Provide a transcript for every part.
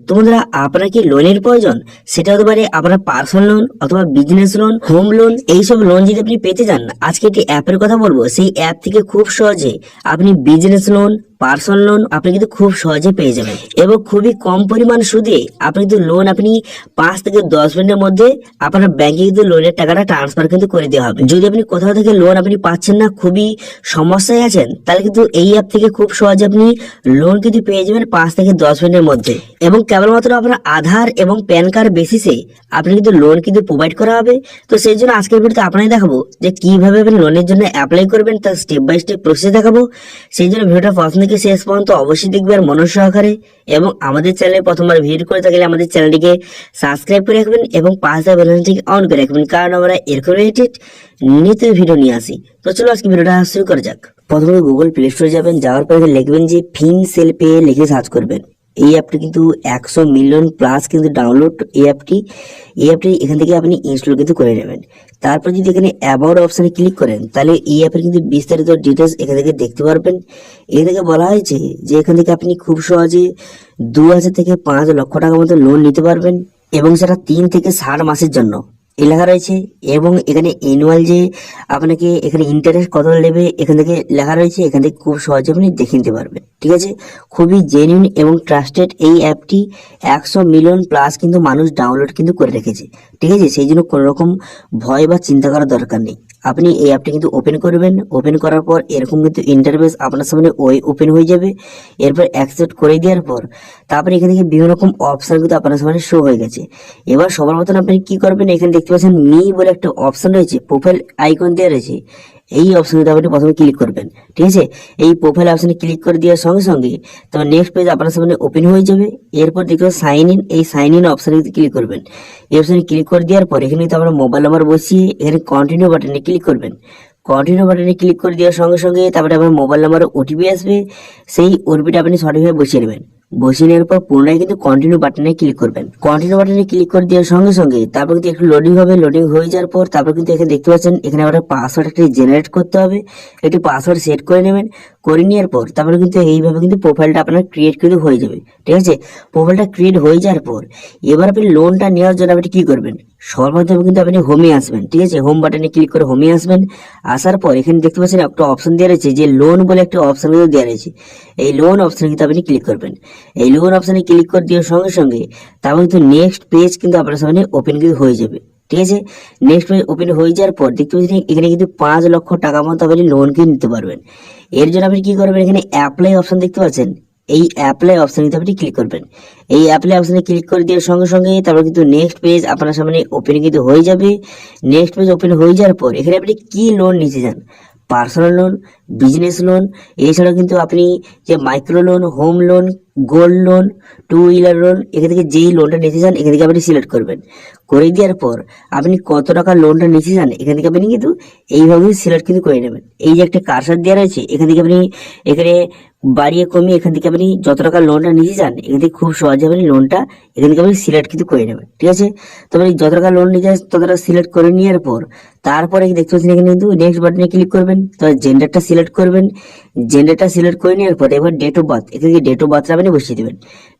তো বন্ধুরা, আপনার কি লোনের প্রয়োজন? সেটা হতে পারে আপনার পার্সোনাল লোন অথবা বিজনেস লোন, হোম লোন। এইসব লোন যদি আপনি পেতে চান, আজকে একটি অ্যাপের কথা বলবো। সেই অ্যাপ থেকে খুব সহজে আপনি বিজনেস লোন, পার্সোনাল লোন আপনি কিন্তু খুব সহজে পেয়ে যাবেন এবং খুবই কম পরিমাণ সুদে আপনি কিন্তু লোন আপনি 5 থেকে 10 মিনিটের মধ্যে আপনার ব্যাংকে কিন্তু লোনের টাকাটা ট্রান্সফার কিন্তু করে দেওয়া হবে। যদি আপনি কোথাও থেকে লোন আপনি পাচ্ছেন না, খুবই সমস্যায় আছেন, তাহলে কিন্তু এই অ্যাপ থেকে খুব সহজে আপনি লোন কিন্তু পেয়ে যাবেন 5 থেকে 10 মিনিটের মধ্যে। এবং কেবলমাত্র আপনার আধার এবং প্যান কার্ড বেসিসে আপনি কিন্তু লোন কিন্তু প্রোভাইড করা হবে। তো সেই জন্য আজকের ভিডিওতে আপনাকে দেখাবো যে কিভাবে আপনি লোনের জন্য অ্যাপ্লাই করবেন, তার স্টেপ বাই স্টেপ প্রসেস দেখাবো। সেই জন্য ভিডিওটা প্রথম থেকে শেষ পর্যন্ত অবশ্যই দেখবেন মনোযোগ সহকারে। এবং আমাদের চ্যানেলে প্রথমবার ভিজিট করে থাকলে আমাদের চ্যানেলটিকে সাবস্ক্রাইব করে রাখবেন এবং পাশে বেল আইকনটিকে অন করে রাখবেন, কারণ আমরা এরকম রিলেটেড নিত্য ভিডিও নিয়ে আসি। তো চলো আজকে ভিডিওটা শুরু করা যাক। প্রথমে গুগল প্লে স্টোরে যাবেন, যাওয়ার পরে লিখবেন যে ফিনসেলপে লিখে সার্চ করবেন। এই অ্যাপটি কিন্তু 100 মিলিয়ন প্লাস কিন্তু ডাউনলোড। এই অ্যাপটি এখান থেকে আপনি ইনস্টল কিন্তু করে নেবেন। তারপর যদি এখানে অ্যাবাউট অপশনে ক্লিক করেন, তাহলে এই অ্যাপের কিন্তু বিস্তারিত ডিটেলস এখান থেকে দেখতে পারবেন। এখান থেকে বলা হয়েছে যে এখান থেকে আপনি খুব সহজে 2,000 থেকে 5 লক্ষ টাকার মতো লোন নিতে পারবেন এবং সেটা 3 থেকে 60 মাসের জন্য এই লেখা রয়েছে। এবং এখানে অ্যানুয়াল যে আপনাকে এখানে ইন্টারেস্ট কত নেবে এখান থেকে লেখা রয়েছে। এখান থেকে খুব সহজে আপনি দেখে নিতে পারবেন। ঠিক আছে, খুবই জেনুইন এবং ট্রাস্টেড এই অ্যাপটি। 100 মিলিয়ন প্লাস কিন্তু মানুষ ডাউনলোড কিন্তু করে রেখেছে। ঠিক আছে, সেই জন্য কোনো রকম ভয় বা চিন্তা করার দরকার নেই। আপনি এই অ্যাপটি কিন্তু ওপেন করবেন। ওপেন করার পর এরকম কিন্তু ইন্টারফেস আপনার সামনে ওপেন হয়ে যাবে। এরপর অ্যাকসেপ্ট করে দেওয়ার পর তারপরে এখান থেকে বিভিন্ন রকম অপশন কিন্তু আপনার সামনে শো হয়ে গেছে। এবার সবার মতন আপনি কি করবেন, এখানে দেখতে পাচ্ছেন মি বলে একটা অপশন রয়েছে, প্রোফাইল আইকন দেওয়া রয়েছে। এই অপশনে আপনি প্রথমে ক্লিক করবেন। ঠিক আছে, এই প্রোফাইল অপশনে ক্লিক করে দেওয়ার সঙ্গে সঙ্গে তারপর নেক্সট পেজ আপনার সামনে ওপেন হয়ে যাবে। এরপর দেখতে সাইন ইন, এই সাইন ইন অপশনে ক্লিক করবেন। এই অপশনে ক্লিক করে দেওয়ার পর এখানে কিন্তু আপনার মোবাইল নাম্বার বসিয়ে এখানে কন্টিনিউ বাটনে ক্লিক করবেন। কন্টিনিউ বাটনে ক্লিক করে দেওয়ার সঙ্গে সঙ্গে তারপরে আপনার মোবাইল নাম্বারে ওটিপি আসবে। সেই ওটিপিটা আপনি সঠিকভাবে বসিয়ে নেবেন। বসিয়ে নেওয়ার পর পুনরায় কিন্তু কন্টিনিউ বাটনে ক্লিক করবেন। কন্টিনিউ বাটনে ক্লিক করে দেওয়ার সঙ্গে সঙ্গে তারপর কিন্তু একটু লোডিং হবে। লোডিং হয়ে যাওয়ার পর তারপর কিন্তু এখানে দেখতে পাচ্ছেন এখানে আপনার পাসওয়ার্ড একটি জেনারেট করতে হবে। একটি পাসওয়ার্ড সেট করে নেবেন। করে নেওয়ার পর তারপরে কিন্তু এইভাবে কিন্তু প্রোফাইলটা আপনার ক্রিয়েট কিন্তু হয়ে যাবে। ঠিক আছে, প্রোফাইলটা ক্রিয়েট হয়ে যাওয়ার পর এবার আপনি লোনটা নেওয়ার জন্য আপনি কি করবেন, সর্বপ্রথমে কিন্তু আপনি হোমে আসবেন। ঠিক আছে, হোম বাটনে ক্লিক করে হোমে আসবেন। আসার পর এখানে দেখতে পাচ্ছেন একটা অপশন দেওয়া রয়েছে যে লোন বলে একটা অপশন কিন্তু দেওয়া রয়েছে। এই লোন অপশনে কিন্তু আপনি ক্লিক করবেন। এই লোন অপশনে ক্লিক করে দেওয়ার সঙ্গে সঙ্গে তারপর কিন্তু নেক্সট পেজ কিন্তু আপনার সামনে ওপেন কিন্তু হয়ে যাবে। ঠিক আছে, নেক্সট পেজ ওপেন হয়ে যাওয়ার পর দেখতে পাচ্ছেন এখানে কিন্তু 5 লক্ষ টাকা মতো আপনি লোন কিন্তু নিতে পারবেন। এর জন্য আপনি কি করবেন, এখানে অ্যাপ্লাই অপশন দেখতে পাচ্ছেন, এই অ্যাপ্লাই অপশনে আপনি ক্লিক করবেন। এই অ্যাপ্লাই অপশনে ক্লিক করে দেওয়ার সঙ্গে সঙ্গে তারপর কিন্তু নেক্সট পেজ আপনার সামনে ওপেন কিন্তু হয়ে যাবে। নেক্সট পেজ ওপেন হয়ে যাওয়ার পর এখানে আপনি কি লোন নিতে চান, পার্সোনাল লোন, বিজনেস লোন, এছাড়াও কিন্তু আপনি যে micro loan, home loan, gold loan, 2 wheeler loan, এখান থেকে যেই লোনটা নিতে চান এখান থেকে আপনি সিলেক্ট করবেন। করে দেওয়ার পর আপনি কত টাকা লোনটা নিতে চান এখান থেকে আপনি কিন্তু এইভাবে সিলেক্ট কিন্তু করে নেবেন। এই যে একটা কারসার দেওয়া রয়েছে এখান থেকে আপনি এখানে বাড়িয়ে কমিয়ে এখান থেকে আপনি যত টাকা লোনটা নিতে চান এখান থেকে খুব সহজে আপনি লোনটা এখান থেকে আপনি সিলেক্ট কিন্তু করে নেবেন। ঠিক আছে, তবে যত টাকা লোন নিতে চান তত টাকা সিলেক্ট করে নেওয়ার পর তারপরে দেখতে পাচ্ছেন এখানে কিন্তু নেক্সট বাটনে ক্লিক করবেন। তবে জেন্ডারটা সিলেক্ট করবেন। জেন্ডারটা সিলেক্ট করে নেওয়ার পর এবার ডেট অফ বার্থ, এখানে ডেট অফ বার্থটা আপনি বসিয়ে দেবেন।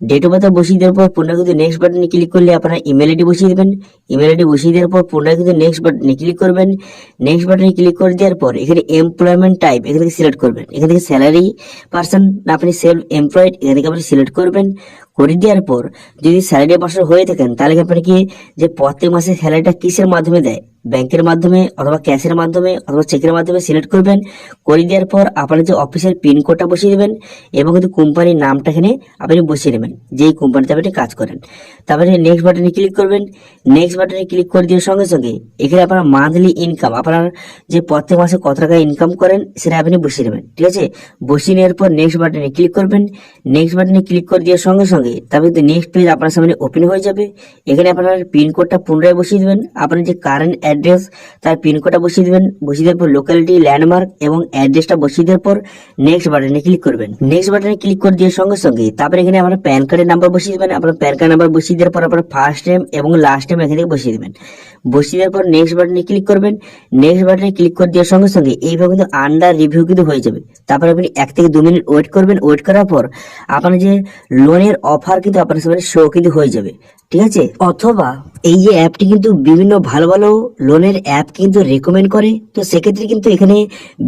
ডেট অফ বার্থ বসিয়ে দেওয়ার পর পুনরায় কিন্তু নেক্সট বাটনে ক্লিক করলে আপনার ইমেল আইডি বসিয়ে দেবেন। ইমেল আইডি বসিয়ে দেওয়ার পর পুনরায় কিন্তু নেক্সট বাটনে ক্লিক করবেন। নেক্সট বাটনে ক্লিক করে দেওয়ার পর এখানে এমপ্লয়মেন্ট টাইপ এখান থেকে সিলেক্ট করবেন। এখান থেকে স্যালারি পার্সন না আপনি সেলফ এমপ্লয়েড এখান থেকে আপনি সিলেক্ট করবেন। করে দেওয়ার পর যদি স্যালারি পার্সন হয়ে থাকেন তাহলে আপনি কি যে প্রত্যেক মাসে স্যালারিটা কিসের মাধ্যমে দেয়, ব্যাংকের মাধ্যমে অথবা ক্যাশের মাধ্যমে অথবা চেকের মাধ্যমে সিলেক্ট করবেন। করে দেওয়ার পর আপনার যে অফিসের পিনকোডটা বসিয়ে দেবেন এবং কিন্তু কোম্পানির নামটা এখানে আপনি বসিয়ে নেবেন যেই কোম্পানিতে আপনি কাজ করেন। তারপরে নেক্সট বাটনে ক্লিক করবেন। নেক্সট বাটনে ক্লিক করে দেওয়ার সঙ্গে সঙ্গে এখানে আপনার মান্থলি ইনকাম, আপনার যে প্রত্যেক মাসে কত টাকা ইনকাম করেন সেটা আপনি বসিয়ে নেবেন। ঠিক আছে, বসিয়ে নেওয়ার পর নেক্সট বাটনে ক্লিক করবেন। নেক্সট বাটনে ক্লিক করে দেওয়ার সঙ্গে সঙ্গে তারপরে নেক্সট পেজ আপনার সামনে ওপেন হয়ে যাবে। এখানে আপনার পিনকোডটা পুনরায় বসিয়ে দেবেন। আপনার যে কারেন্ট অ্যাড্রেস, তার পিনকোডটা বসিয়ে দেবেন। বসিয়ে দেওয়ার পর লোকালিটি, ল্যান্ডমার্ক এবং অ্যাড্রেসটা বসিয়ে দেওয়ার পর নেক্সট বাটনে ক্লিক করবেন। নেক্সট বাটনে ক্লিক করে দেওয়ার সঙ্গে সঙ্গে তারপরে এখানে আপনার প্যান কার্ডের নাম্বার বসিয়ে দেবেন। আপনার প্যান কার্ড নাম্বার বসিয়ে দেওয়ার পর আপনার ফার্স্ট নেম এবং লাস্ট নেম এখানে বসিয়ে দেবেন। বসিয়ে দেওয়ার পর নেক্সট বাটনে ক্লিক করবেন। নেক্সট বাটনে ক্লিক করে দেওয়ার সঙ্গে সঙ্গে এইভাবে কিন্তু আন্ডার রিভিউ কিন্তু হয়ে যাবে। তারপর আপনি 1 থেকে 2 মিনিট ওয়েট করবেন। ওয়েট করার পর আপনার যে লোনের অফার কিন্তু আপনার সামনে শো কিন্তু হয়ে যাবে, ঠিক আছে। অথবা এই যে অ্যাপটি কিন্তু বিভিন্ন ভালো ভালো লোনের অ্যাপ কিন্তু রেকমেন্ড করে, তো সেক্ষেত্রে কিন্তু এখানে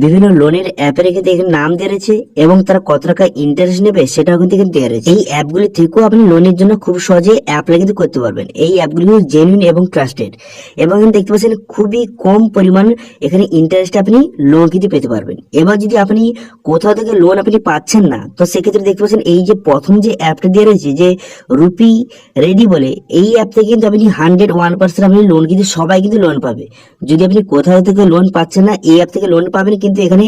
বিভিন্ন লোনের অ্যাপের কিন্তু এখানে নাম দেওয়া রয়েছে এবং তারা কত টাকা ইন্টারেস্ট নেবে সেটাও কিন্তু এখানে দেওয়া রয়েছে। এই অ্যাপগুলি থেকেও আপনি লোনের জন্য খুব সহজে অ্যাপ্লাই কিন্তু করতে পারবেন। এই অ্যাপগুলি কিন্তু জেনুইন এবং ট্রাস্টেড, এবং এখানে দেখতে পাচ্ছেন খুবই কম পরিমাণ এখানে ইন্টারেস্টে আপনি লোন কিন্তু পেতে পারবেন। এবার যদি আপনি কোথাও থেকে লোন আপনি পাচ্ছেন না, তো সেক্ষেত্রে দেখতে পাচ্ছেন এই যে প্রথম যে অ্যাপটা দেওয়া রয়েছে যে রুপি রেডি বলে, এই অ্যাপ থেকে কিন্তু আপনি 101% আপনি লোন কিন্তু সবাই কিন্তু লোন পাবে। যদি আপনি কোথাও থেকে লোন পাচ্ছেন না, এই অ্যাপ থেকে লোন পাবেন, কিন্তু এখানে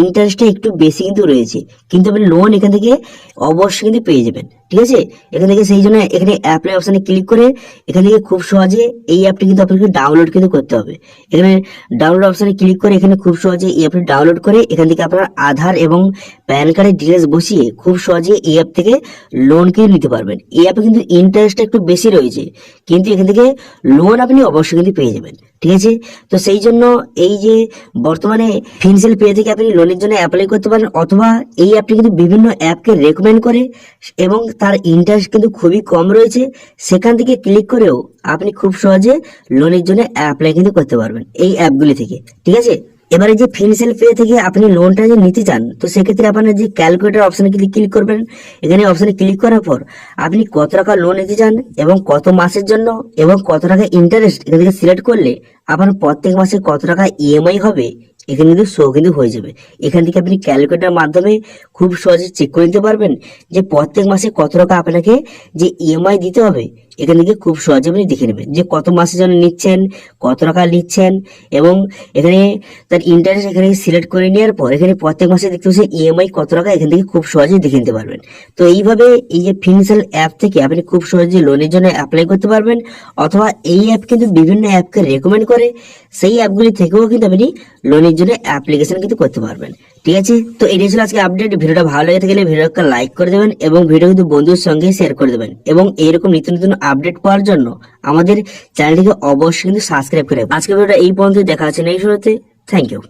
ইন্টারেস্টটা একটু বেশি কিন্তু রয়েছে, কিন্তু আপনি লোন এখান থেকে অবশ্যই কিন্তু পেয়ে যাবেন, ঠিক আছে। এখান থেকে সেই জন্য এখানে অ্যাপ্লাই অপশনে ক্লিক করে এখান থেকে খুব সহজে এই অ্যাপটি কিন্তু আপনাকে ডাউনলোড কিন্তু করতে হবে। এখানে ডাউনলোড অপশনে ক্লিক করে এখানে খুব সহজে এই অ্যাপটি ডাউনলোড করে এখান থেকে আপনার আধার এবং প্যান কার্ডের ডিটেলস বসিয়ে খুব সহজে এই অ্যাপ থেকে লোন কিন্তু নিতে পারবেন। এই অ্যাপে কিন্তু ইন্টারেস্টটা একটু বেশি রয়েছে, কিন্তু এখান থেকে লোন আপনি অবশ্যই কিন্তু পেয়ে যাবেন, ঠিক আছে। তো সেই জন্য এই যে বর্তমানে ফিনসেল পে থেকে আপনি লোনের জন্য অ্যাপ্লাই করতে পারেন, অথবা এই অ্যাপটি কিন্তু বিভিন্ন অ্যাপকে রেকমেন্ড করে এবং তার ইন্টারেস্ট কিন্তু খুবই কম রয়েছে, সেখান থেকে ক্লিক করেও আপনি খুব সহজে লোনের জন্য অ্যাপ্লাই কিন্তু করতে পারবেন এই অ্যাপগুলি থেকে, ঠিক আছে। এবারে যে ফিনসেল পে থেকে আপনি লোনটা যে নিতে চান, তো সেক্ষেত্রে আপনার যে ক্যালকুলেটর অপশনে ক্লিক করবেন। এখানে অপশনে ক্লিক করার পর আপনি কত টাকা লোন নিতে চান এবং কত মাসের জন্য এবং কত টাকা ইন্টারেস্ট এখান থেকে সিলেক্ট করলে আপনার প্রত্যেক মাসে কত টাকা ইএমআই হবে এখানে কিন্তু শো কিন্তু হয়ে যাবে। এখান থেকে আপনি ক্যালকুলেটরের মাধ্যমে খুব সহজে চেক করে নিতে পারবেন যে প্রত্যেক মাসে কত টাকা আপনাকে যে ইএমআই দিতে হবে। এখান থেকে খুব সহজে আপনি দেখে নেবেন যে কত মাসের জন্য নিচ্ছেন, কত টাকা নিচ্ছেন, এবং এখানে তার ইন্টারেস্ট এখানে সিলেক্ট করে নেওয়ার পর এখানে প্রত্যেক মাসে দেখতে পাচ্ছেন ইএমআই কত টাকা, এখান থেকে খুব সহজেই দেখে নিতে পারবেন। তো এইভাবে এই যে ফিনসেল অ্যাপ থেকে আপনি খুব সহজে লোনের জন্য অ্যাপ্লাই করতে পারবেন, অথবা এই অ্যাপ কিন্তু বিভিন্ন অ্যাপকে রেকমেন্ড করে, সেই অ্যাপগুলি থেকেও কিন্তু আপনি লোনের জন্য অ্যাপ্লিকেশন কিন্তু করতে পারবেন, ঠিক আছে। তো এটাই ছিল আজকে আপডেট। ভিডিওটা ভালো লেগে থাকলে ভিডিওটা লাইক করে দেবেন এবং ভিডিও কিন্তু বন্ধুর সঙ্গে শেয়ার করে দেবেন, এবং এইরকম নিত্য নতুন আপডেট পাওয়ার জন্য আমাদের চ্যানেলটিকে অবশ্যই কিন্তু সাবস্ক্রাইব করে। আজকে ভিডিওটা এই পর্যন্ত, দেখা হচ্ছে নেক্সট ভিডিওতে। Thank you.